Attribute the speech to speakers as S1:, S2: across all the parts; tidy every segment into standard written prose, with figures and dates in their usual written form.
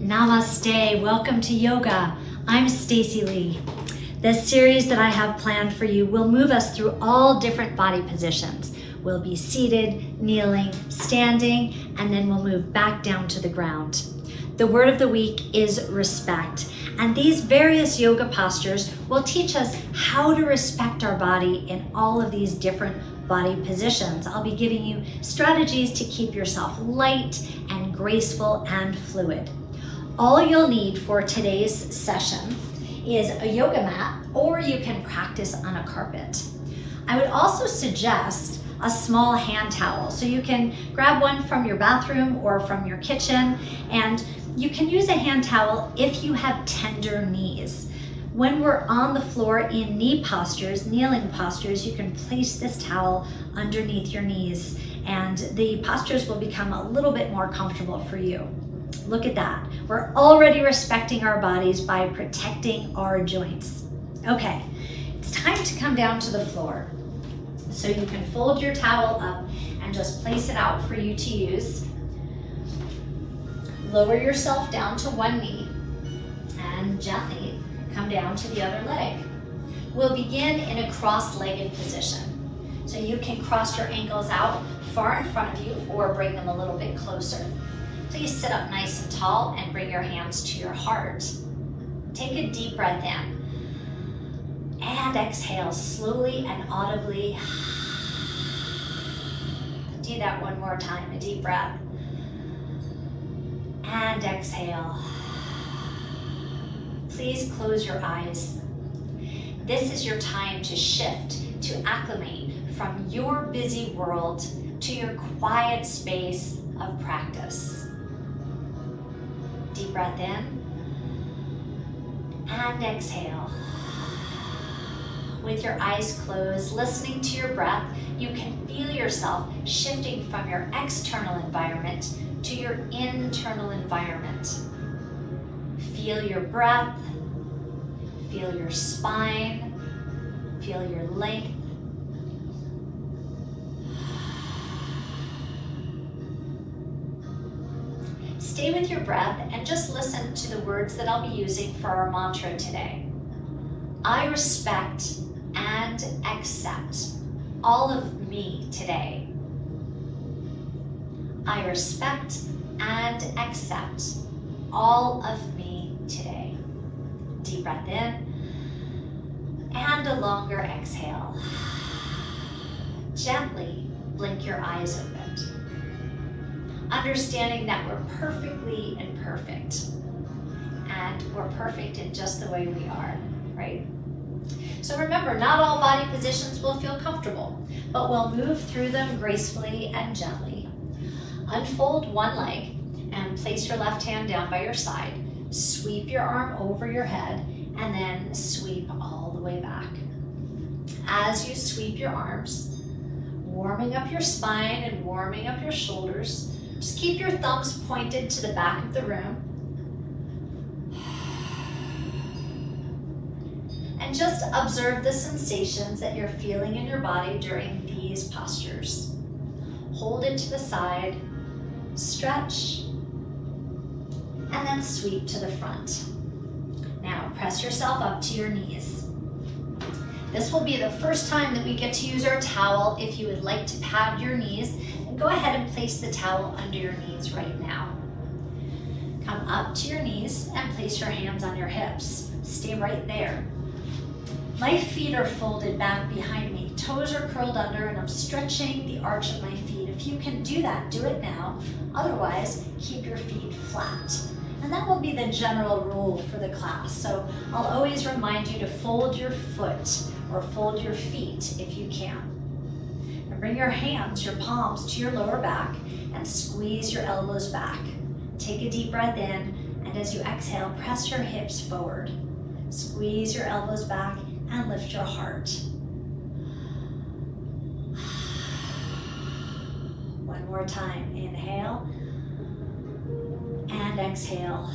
S1: Namaste, welcome to yoga. I'm Stacy Lei. The series that I have planned for you will move us through all different body positions. We'll be seated, kneeling, standing, and then we'll move back down to the ground. The word of the week is respect, and these various yoga postures will teach us how to respect our body in all of these different body positions. I'll be giving you strategies to keep yourself light and graceful and fluid. All you'll need for today's session is a yoga mat, or you can practice on a carpet. I would also suggest a small hand towel. So you can grab one from your bathroom or from your kitchen, and you can use a hand towel if you have tender knees. When we're on the floor in knee postures, kneeling postures, you can place this towel underneath your knees and the postures will become a little bit more comfortable for you. Look at that. We're already respecting our bodies by protecting our joints. Okay, it's time to come down to the floor. So you can fold your towel up and just place it out for you to use. Lower yourself down to one knee and gently come down to the other leg. We'll begin in a cross-legged position. So you can cross your ankles out far in front of you or bring them a little bit closer. Please sit up nice and tall and bring your hands to your heart. Take a deep breath in and exhale slowly and audibly. Do that one more time, a deep breath. And exhale. Please close your eyes. This is your time to shift, to acclimate from your busy world to your quiet space of practice. Deep breath in and exhale. With your eyes closed, listening to your breath, you can feel yourself shifting from your external environment to your internal environment. Feel your breath, feel your spine, feel your length. Stay with your breath and just listen to the words that I'll be using for our mantra today. I respect and accept all of me today. I respect and accept all of me today. Deep breath in and a longer exhale. Gently blink your eyes open. Understanding that we're perfectly imperfect and we're perfect in just the way we are, right? So remember, not all body positions will feel comfortable, but we'll move through them gracefully and gently. Unfold one leg and place your left hand down by your side. Sweep your arm over your head and then sweep all the way back. As you sweep your arms, warming up your spine and warming up your shoulders, just keep your thumbs pointed to the back of the room. And just observe the sensations that you're feeling in your body during these postures. Hold it to the side, stretch, and then sweep to the front. Now press yourself up to your knees. This will be the first time that we get to use our towel. If you would like to pad your knees, then go ahead and place the towel under your knees right now. Come up to your knees and place your hands on your hips. Stay right there. My feet are folded back behind me. Toes are curled under and I'm stretching the arch of my feet. If you can do that, do it now. Otherwise, keep your feet flat. And that will be the general rule for the class. So I'll always remind you to fold your foot or fold your feet if you can. And bring your hands, your palms to your lower back and squeeze your elbows back. Take a deep breath in, and as you exhale, press your hips forward. Squeeze your elbows back and lift your heart. One more time, inhale and exhale.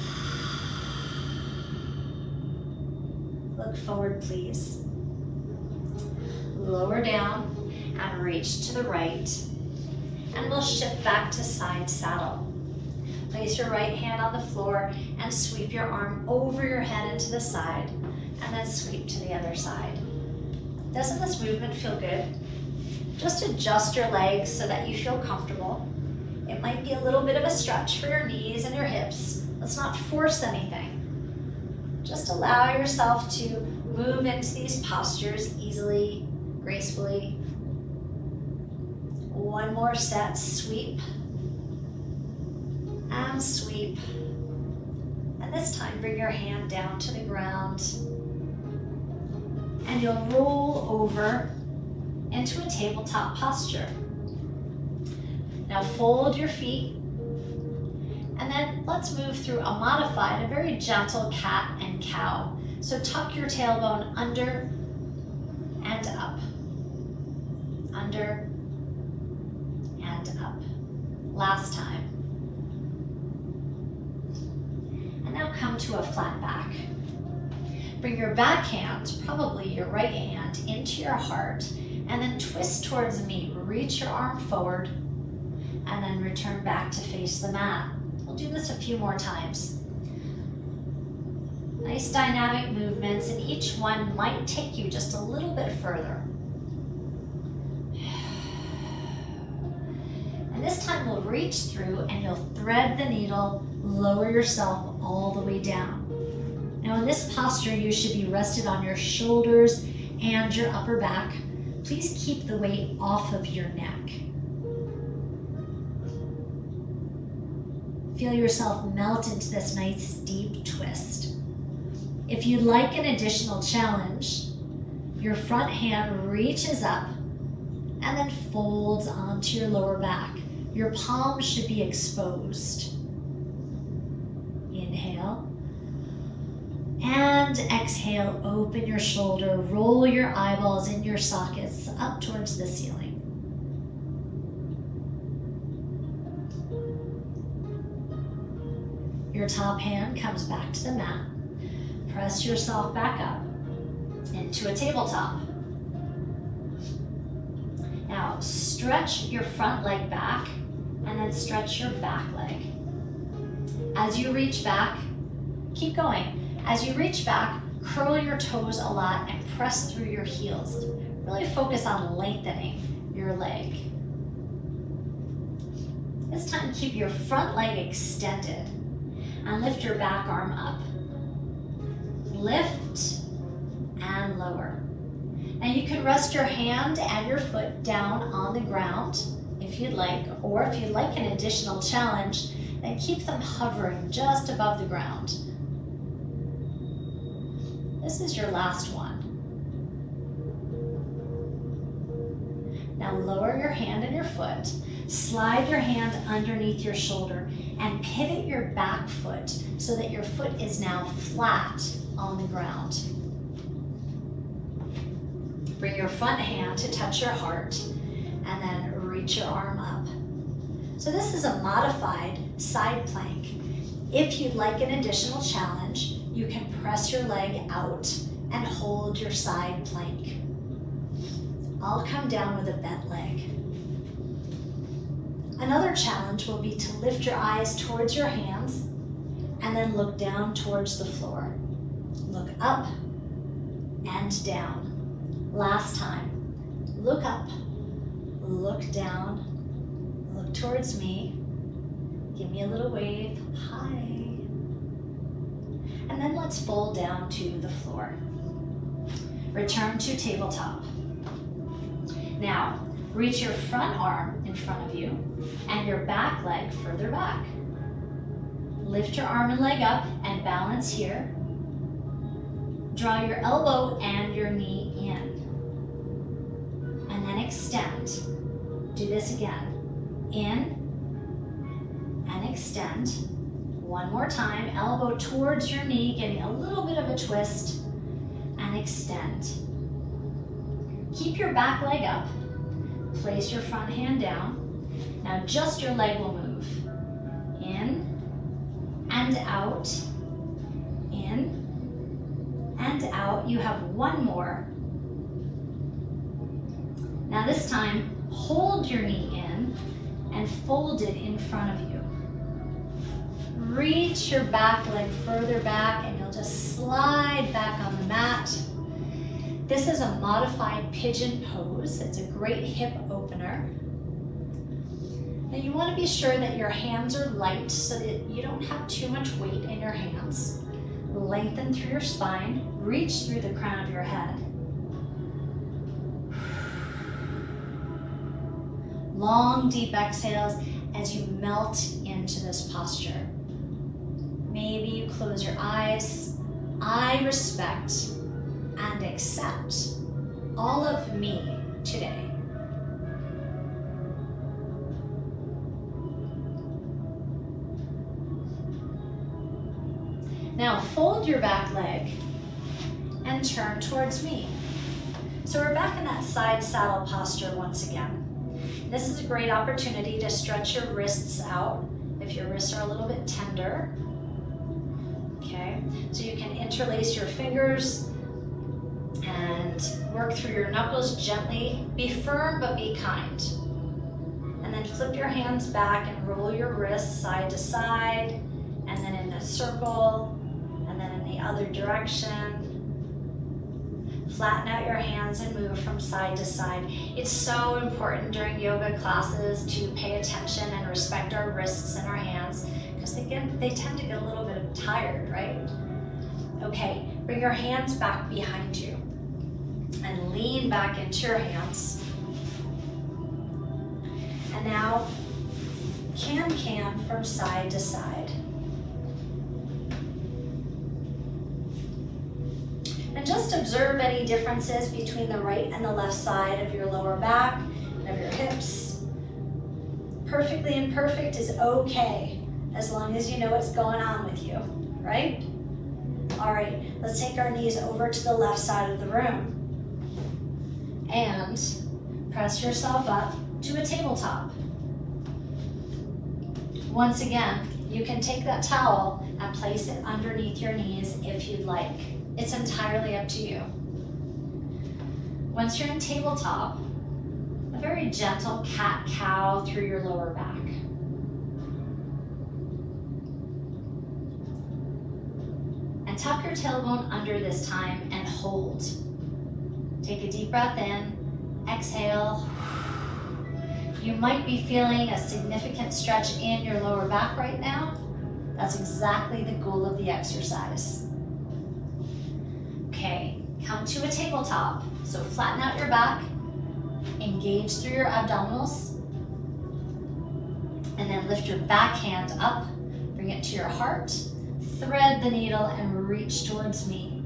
S1: Look forward, please. Lower down and reach to the right. And we'll shift back to side saddle. Place your right hand on the floor and sweep your arm over your head and to the side, and then sweep to the other side. Doesn't this movement feel good? Just adjust your legs so that you feel comfortable. It might be a little bit of a stretch for your knees and your hips. Let's not force anything. Just allow yourself to move into these postures easily, gracefully. One more set, sweep and sweep. And this time, bring your hand down to the ground and you'll roll over into a tabletop posture. Now fold your feet and then let's move through a modified, a very gentle cat and cow. So tuck your tailbone under and up, under and up. Last time. And now come to a flat back. Bring your back hand, probably your right hand, into your heart and then twist towards me. Reach your arm forward and then return back to face the mat. We'll do this a few more times. Nice dynamic movements, and each one might take you just a little bit further. And this time we'll reach through and you'll thread the needle, lower yourself all the way down. Now in this posture, you should be rested on your shoulders and your upper back. Please keep the weight off of your neck. Feel yourself melt into this nice deep twist. If you'd like an additional challenge, your front hand reaches up and then folds onto your lower back. Your palms should be exposed. Inhale. And exhale, open your shoulder, roll your eyeballs in your sockets up towards the ceiling. Your top hand comes back to the mat. Press yourself back up into a tabletop. Now stretch your front leg back and then stretch your back leg. As you reach back, keep going. As you reach back, curl your toes a lot and press through your heels. Really focus on lengthening your leg. This time, keep your front leg extended and lift your back arm up. Lift and lower. Now you can rest your hand and your foot down on the ground if you'd like, or if you'd like an additional challenge, then keep them hovering just above the ground. This is your last one. Now lower your hand and your foot, slide your hand underneath your shoulder, and pivot your back foot so that your foot is now flat on the ground. Bring your front hand to touch your heart, and then reach your arm up. So this is a modified side plank. If you'd like an additional challenge, you can press your leg out and hold your side plank. I'll come down with a bent leg. Another challenge will be to lift your eyes towards your hands and then look down towards the floor. Look up and down. Last time. Look up, look down, look towards me. Give me a little wave. Hi. And then let's fold down to the floor. Return to tabletop. Now, reach your front arm in front of you and your back leg further back. Lift your arm and leg up and balance here. Draw your elbow and your knee in. And then extend. Do this again. In and extend. One more time, elbow towards your knee, getting a little bit of a twist, and extend. Keep your back leg up. Place your front hand down. Now just your leg will move. In and out. In and out. You have one more. Now this time, hold your knee in and fold it in front of you. reach your back leg further back and you'll just slide back on the mat. This is a modified pigeon pose. It's a great hip opener. Now you want to be sure that your hands are light so that you don't have too much weight in your hands. Lengthen through your spine, reach through the crown of your head. Long, deep exhales as you melt into this posture. Maybe you close your eyes. I respect and accept all of me today. Now fold your back leg and turn towards me. So we're back in that side saddle posture once again. This is a great opportunity to stretch your wrists out if your wrists are a little bit tender. Okay, so you can interlace your fingers and work through your knuckles gently. Be firm, but be kind. And then flip your hands back and roll your wrists side to side, and then in a circle, and then in the other direction. Flatten out your hands and move from side to side. It's so important during yoga classes to pay attention and respect our wrists and our hands, because they tend to get a little bit tired, right? Okay, bring your hands back behind you and lean back into your hands. And now, can from side to side. And just observe any differences between the right and the left side of your lower back and of your hips. Perfectly imperfect is okay, as long as you know what's going on with you, right? All right, let's take our knees over to the left side of the room and press yourself up to a tabletop. Once again, you can take that towel and place it underneath your knees if you'd like. It's entirely up to you. Once you're in tabletop, a very gentle cat-cow through your lower back. And tuck your tailbone under this time and hold. Take a deep breath in, exhale. You might be feeling a significant stretch in your lower back right now. That's exactly the goal of the exercise. Okay, come to a tabletop. So flatten out your back, engage through your abdominals, and then lift your back hand up, bring it to your heart, thread the needle and reach towards me.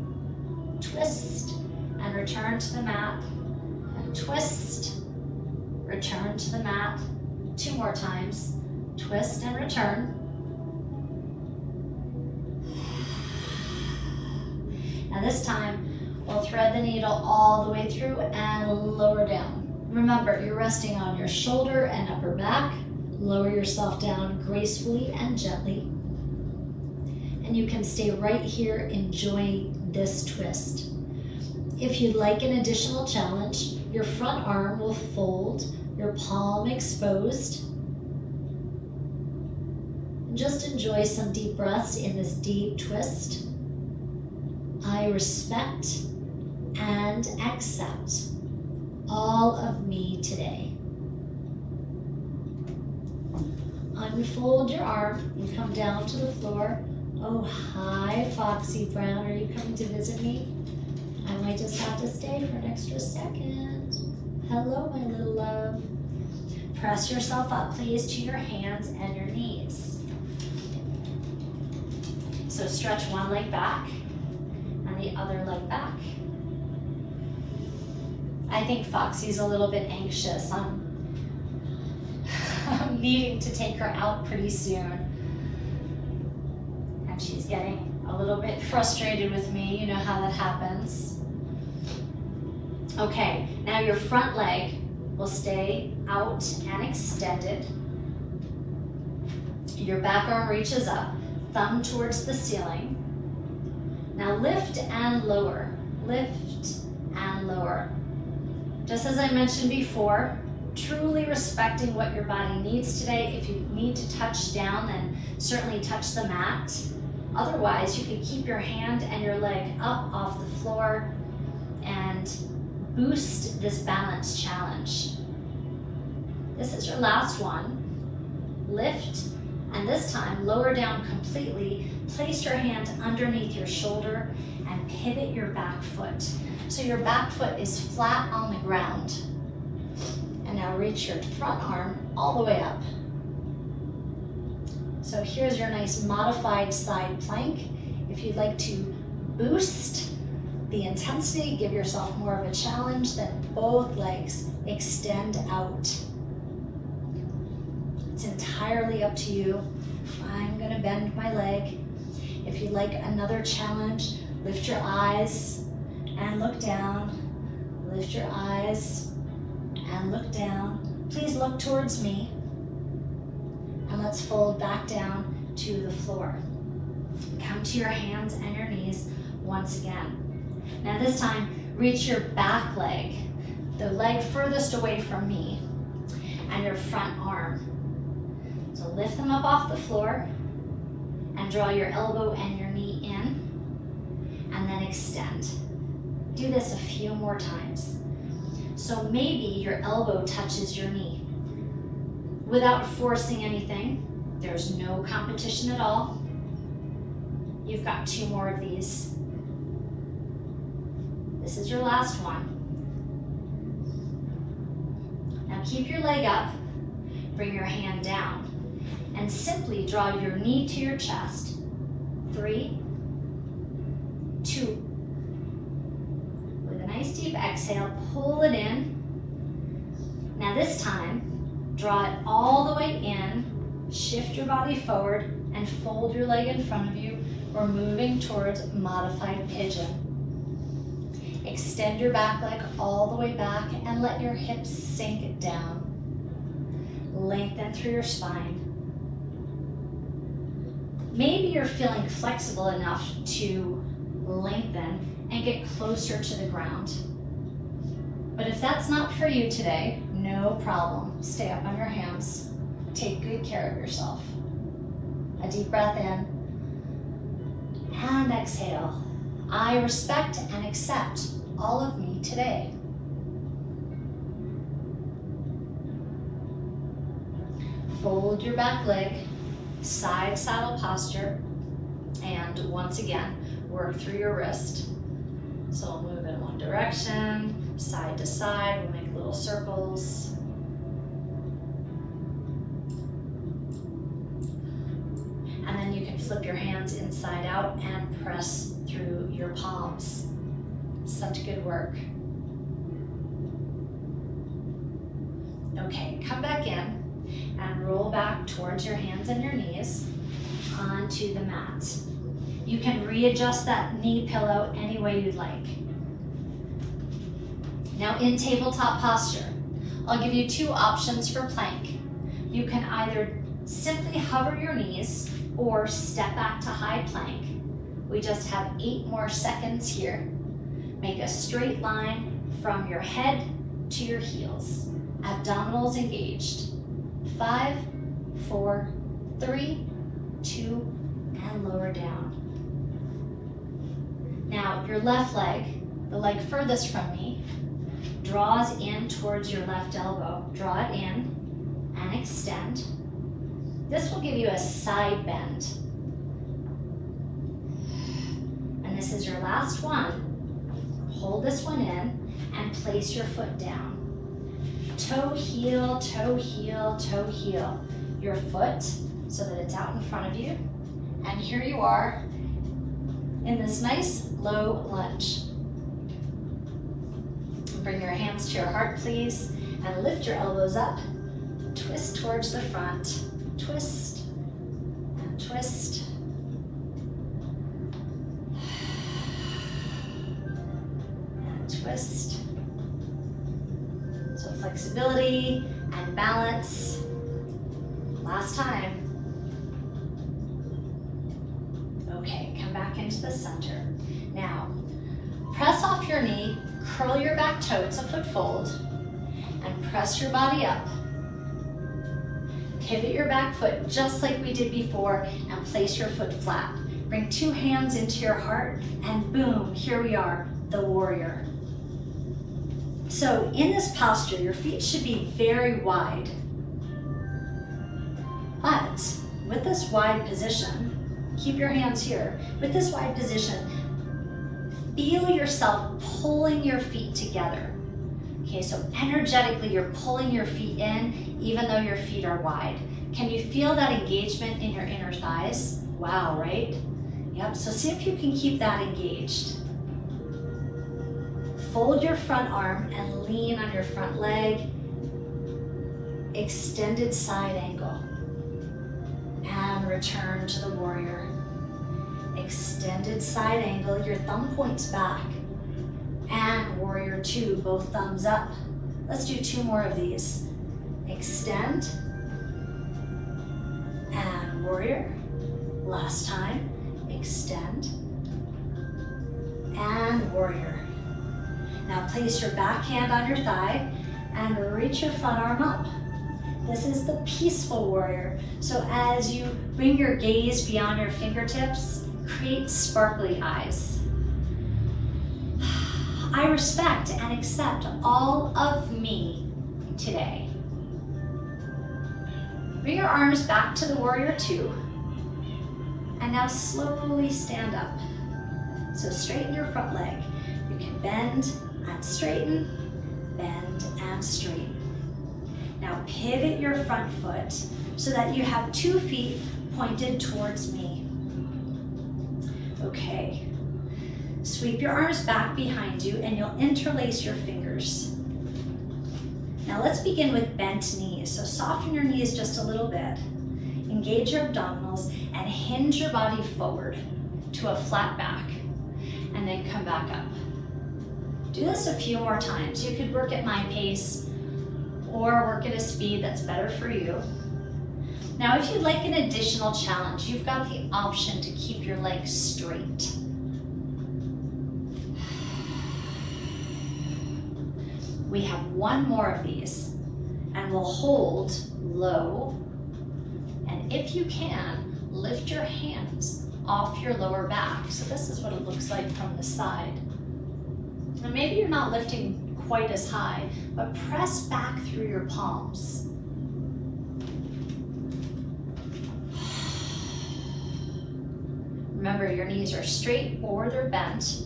S1: Twist and return to the mat, and twist, return to the mat. 2 more times, twist and return. Now this time, we'll thread the needle all the way through and lower down. Remember, you're resting on your shoulder and upper back. Lower yourself down gracefully and gently. And you can stay right here enjoying this twist. If you'd like an additional challenge, your front arm will fold, your palm exposed. And just enjoy some deep breaths in this deep twist. I respect and accept all of me today. Unfold your arm and come down to the floor. Oh, hi, Foxy Brown. Are you coming to visit me? I might just have to stay for an extra second. Hello, my little love. Press yourself up, please, to your hands and your knees. So stretch one leg back and the other leg back. I think Foxy's a little bit anxious. I'm needing to take her out pretty soon. And she's getting a little bit frustrated with me. You know how that happens. Okay, now your front leg will stay out and extended. Your back arm reaches up, thumb towards the ceiling. Now lift and lower, lift and lower. Just as I mentioned before, truly respecting what your body needs today. If you need to touch down, then certainly touch the mat. Otherwise, you can keep your hand and your leg up off the floor and boost this balance challenge. This is your last one. Lift, and this time lower down completely. Place your hand underneath your shoulder and pivot your back foot. So your back foot is flat on the ground. And now reach your front arm all the way up. So here's your nice modified side plank. If you'd like to boost the intensity, give yourself more of a challenge, then both legs extend out. It's entirely up to you. I'm gonna bend my leg. If you'd like another challenge, lift your eyes and look down. Lift your eyes and look down. Please look towards me. And let's fold back down to the floor. Come to your hands and your knees once again. Now this time, reach your back leg, the leg furthest away from me, and your front arm. So lift them up off the floor and draw your elbow and your knee in, and then extend. Do this a few more times. So maybe your elbow touches your knee. Without forcing anything, there's no competition at all. You've got 2 more of these. This is your last one. Now keep your leg up, bring your hand down, and simply draw your knee to your chest. 3, 2. With a nice deep exhale, pull it in. Now this time, draw it all the way in, shift your body forward, and fold your leg in front of you. We're moving towards modified pigeon. Extend your back leg all the way back and let your hips sink down. Lengthen through your spine. Maybe you're feeling flexible enough to lengthen and get closer to the ground. But if that's not for you today, no problem. Stay up on your hands. Take good care of yourself. A deep breath in and exhale. I respect and accept all of me today. Fold your back leg, side saddle posture, and once again, work through your wrist. So we'll move in one direction, side to side, we'll make little circles. And then you can flip your hands inside out and press through your palms. Such good work. Okay, come back in and roll back towards your hands and your knees onto the mat. You can readjust that knee pillow any way you'd like. Now in tabletop posture, I'll give you 2 options for plank. You can either simply hover your knees or step back to high plank. We just have 8 more seconds here. Make a straight line from your head to your heels. Abdominals engaged. 5, 4, 3, 2, and lower down. Now your left leg, the leg furthest from me, draws in towards your left elbow. Draw it in and extend. This will give you a side bend. And this is your last one. Hold this one in and place your foot down. Toe, heel, toe, heel, toe, heel. Your foot so that it's out in front of you. And here you are in this nice low lunge. Bring your hands to your heart, please, and lift your elbows up. Twist towards the front. Twist and twist. And twist. So flexibility and balance. Last time. Okay, come back into the center. Now, press off your knee, curl your back toe, it's a foot fold, and press your body up. Pivot your back foot just like we did before and place your foot flat. Bring 2 hands into your heart and boom, here we are, the warrior. So in this posture, your feet should be very wide. But with this wide position, keep your hands here. With this wide position, feel yourself pulling your feet together. Okay, so energetically you're pulling your feet in even though your feet are wide. Can you feel that engagement in your inner thighs? Wow, right? Yep, so see if you can keep that engaged. Fold your front arm and lean on your front leg. Extended side angle. And return to the warrior. Extended side angle, your thumb points back. And warrior 2, both thumbs up. Let's do 2 more of these. Extend. And warrior. Last time. Extend. And warrior. Now place your back hand on your thigh and reach your front arm up. This is the peaceful warrior. So as you bring your gaze beyond your fingertips, create sparkly eyes. I respect and accept all of me today. Bring your arms back to the warrior 2. And now slowly stand up. So straighten your front leg. You can bend and straighten, bend and straighten. Now pivot your front foot so that you have 2 feet pointed towards me. Okay. Sweep your arms back behind you and you'll interlace your fingers. Now let's begin with bent knees. So soften your knees just a little bit. Engage your abdominals and hinge your body forward to a flat back and then come back up. Do this a few more times. You could work at my pace or work at a speed that's better for you. Now, if you'd like an additional challenge, you've got the option to keep your legs straight. We have 1 more of these, and we'll hold low. And if you can, lift your hands off your lower back. So this is what it looks like from the side. And maybe you're not lifting quite as high, but press back through your palms. Remember, your knees are straight or they're bent.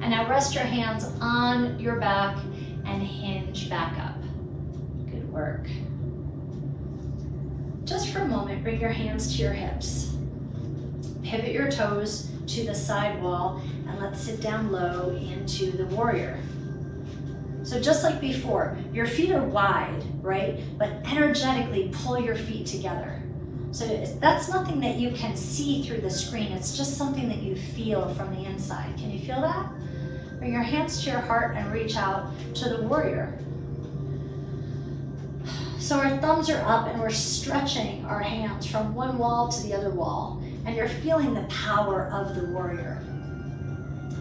S1: And now rest your hands on your back and hinge back up. Good work. Just for a moment, bring your hands to your hips. Pivot your toes to the side wall and let's sit down low into the warrior. So just like before, your feet are wide, right? But energetically pull your feet together. So that's nothing that you can see through the screen. It's just something that you feel from the inside. Can you feel that? Bring your hands to your heart and reach out to the warrior. So our thumbs are up and we're stretching our hands from one wall to the other wall. And you're feeling the power of the warrior,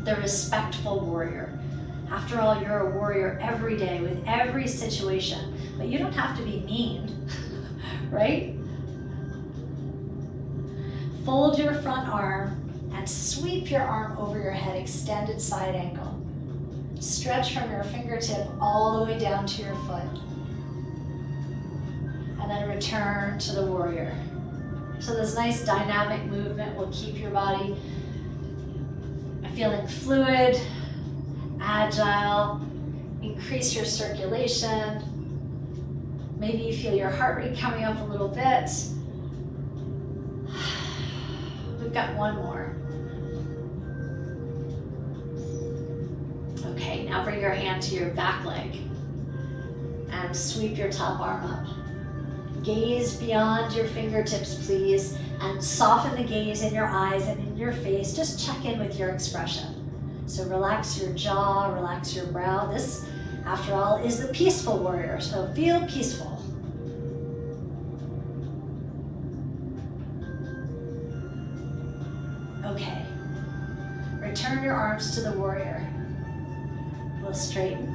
S1: the respectful warrior. After all, you're a warrior every day with every situation, but you don't have to be mean, right? Fold your front arm and sweep your arm over your head, extended side angle. Stretch from your fingertip all the way down to your foot. And then return to the warrior. So this nice dynamic movement will keep your body feeling fluid, agile, increase your circulation. Maybe you feel your heart rate coming up a little bit. We've got 1 more. Okay, now bring your hand to your back leg and sweep your top arm up. Gaze beyond your fingertips, please, and soften the gaze in your eyes and in your face. Just check in with your expression. So relax your jaw, relax your brow. This, after all, is the peaceful warrior, so feel peaceful. Okay, return your arms to the warrior. We'll straighten.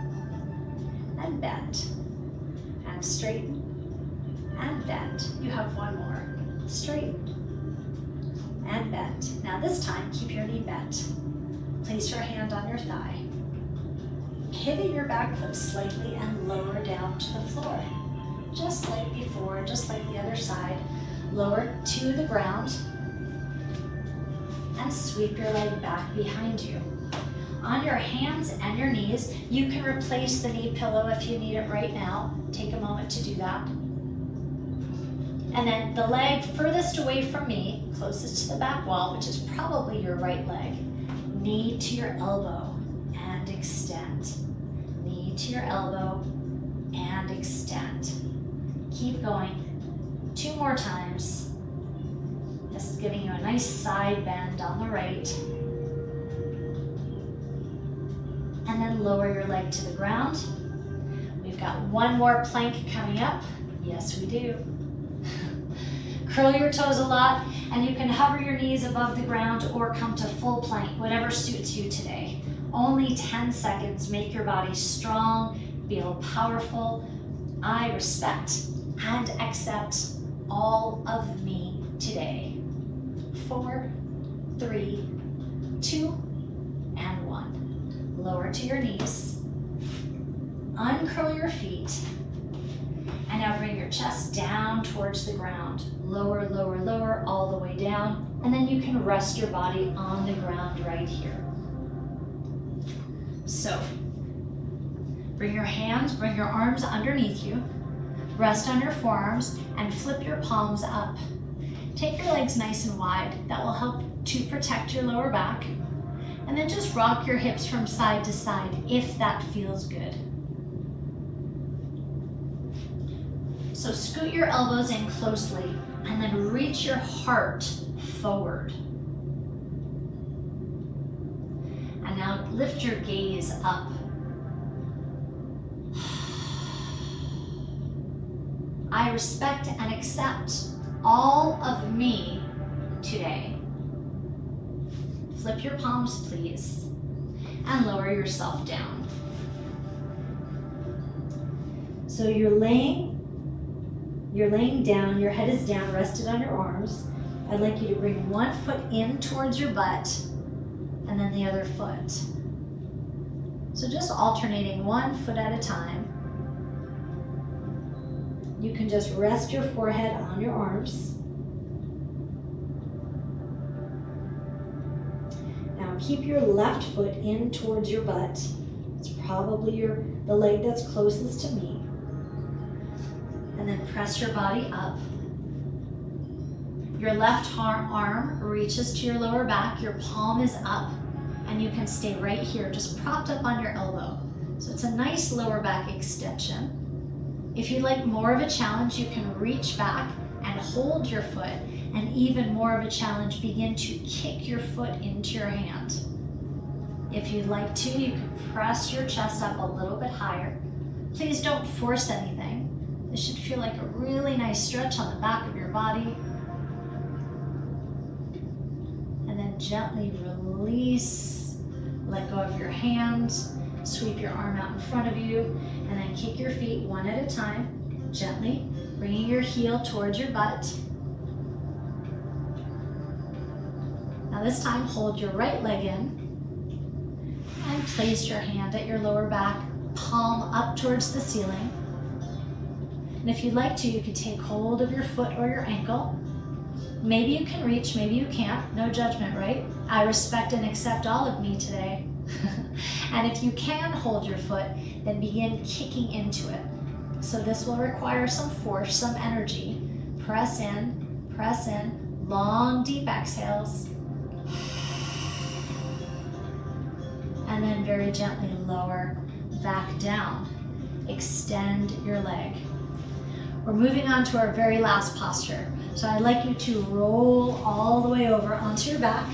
S1: and bend. And straighten and bend. You have one more. Straighten and bend. Now this time, keep your knee bent. Place your hand on your thigh. Pivot your back foot slightly and lower down to the floor. Just like before, just like the other side. Lower to the ground and sweep your leg back behind you. On your hands and your knees, you can replace the knee pillow if you need it right now. Take a moment to do that. And then the leg furthest away from me, closest to the back wall, which is probably your right leg, knee to your elbow and extend. Knee to your elbow and extend. Keep going. 2 more times. This is giving you a nice side bend on the right. And then lower your leg to the ground. We've got 1 more plank coming up. Yes, we do. Curl your toes a lot, and you can hover your knees above the ground or come to full plank, whatever suits you today. Only 10 seconds. Make your body strong, feel powerful. I respect and accept all of me today. 4, 3, 2, and 1. Lower to your knees. Uncurl your feet. And now bring your chest down towards the ground. Lower, lower, lower, all the way down. And then you can rest your body on the ground right here. So, bring your hands, bring your arms underneath you. Rest on your forearms and flip your palms up. Take your legs nice and wide. That will help to protect your lower back. And then just rock your hips from side to side if that feels good. So scoot your elbows in closely and then reach your heart forward. And now lift your gaze up. I respect and accept all of me today. Flip your palms, please, and lower yourself down. So you're laying down, your head is down, rested on your arms. I'd like you to bring one foot in towards your butt and then the other foot. So just alternating one foot at a time. You can just rest your forehead on your arms. Now keep your left foot in towards your butt. It's probably the leg that's closest to me. And then press your body up. Your left arm reaches to your lower back, your palm is up, and you can stay right here, just propped up on your elbow. So it's a nice lower back extension. If you'd like more of a challenge, you can reach back and hold your foot, and even more of a challenge, begin to kick your foot into your hand. If you'd like to, you can press your chest up a little bit higher. Please don't force anything. This should feel like a really nice stretch on the back of your body. And then gently release, let go of your hand, sweep your arm out in front of you, and then kick your feet one at a time, gently, bringing your heel towards your butt. Now this time, hold your right leg in, and place your hand at your lower back, palm up towards the ceiling. And if you'd like to, you can take hold of your foot or your ankle. Maybe you can reach, maybe you can't. No judgment, right? I respect and accept all of me today. And if you can hold your foot, then begin kicking into it. So this will require some force, some energy. Press in, long, deep exhales. And then very gently lower back down. Extend your leg. We're moving on to our very last posture. So I'd like you to roll all the way over onto your back.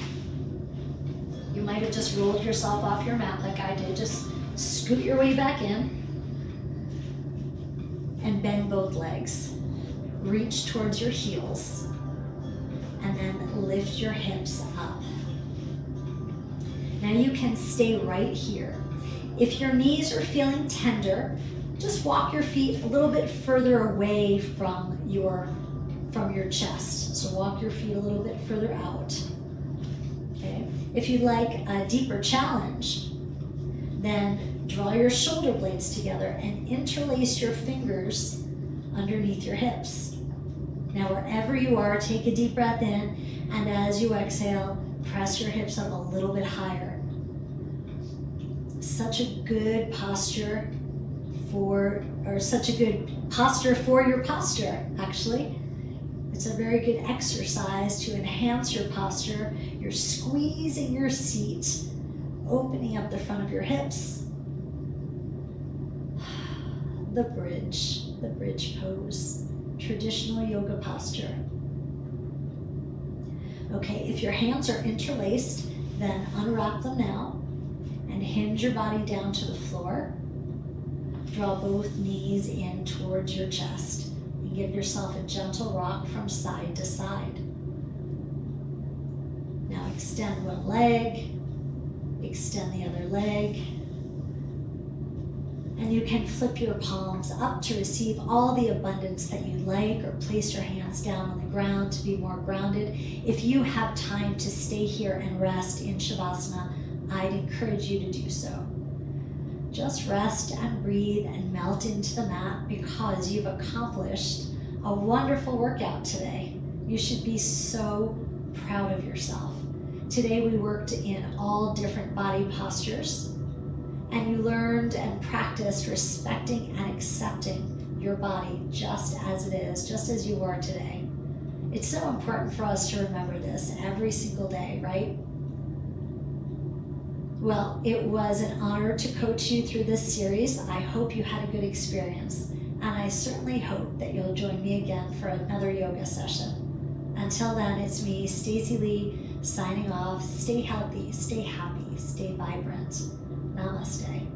S1: You might have just rolled yourself off your mat like I did. Just scoot your way back in and bend both legs. Reach towards your heels and then lift your hips up. Now you can stay right here. If your knees are feeling tender, just walk your feet a little bit further away from your chest. So walk your feet a little bit further out. Okay. If you'd like a deeper challenge, then draw your shoulder blades together and interlace your fingers underneath your hips. Now wherever you are, take a deep breath in, and as you exhale, press your hips up a little bit higher. Such a good posture for your posture, actually. It's a very good exercise to enhance your posture. You're squeezing your seat, opening up the front of your hips. The bridge pose, traditional yoga posture. Okay, if your hands are interlaced, then unwrap them now and hinge your body down to the floor. Draw both knees in towards your chest and give yourself a gentle rock from side to side. Now extend one leg, extend the other leg, and you can flip your palms up to receive all the abundance that you'd like, or place your hands down on the ground to be more grounded. If you have time to stay here and rest in Shavasana, I'd encourage you to do so. Just rest and breathe and melt into the mat, because you've accomplished a wonderful workout today. You should be so proud of yourself. Today we worked in all different body postures, and you learned and practiced respecting and accepting your body just as it is, just as you are today. It's so important for us to remember this every single day, right? Well, it was an honor to coach you through this series. I hope you had a good experience, and I certainly hope that you'll join me again for another yoga session. Until then, it's me, Stacy Lei, signing off. Stay healthy, stay happy, stay vibrant. Namaste.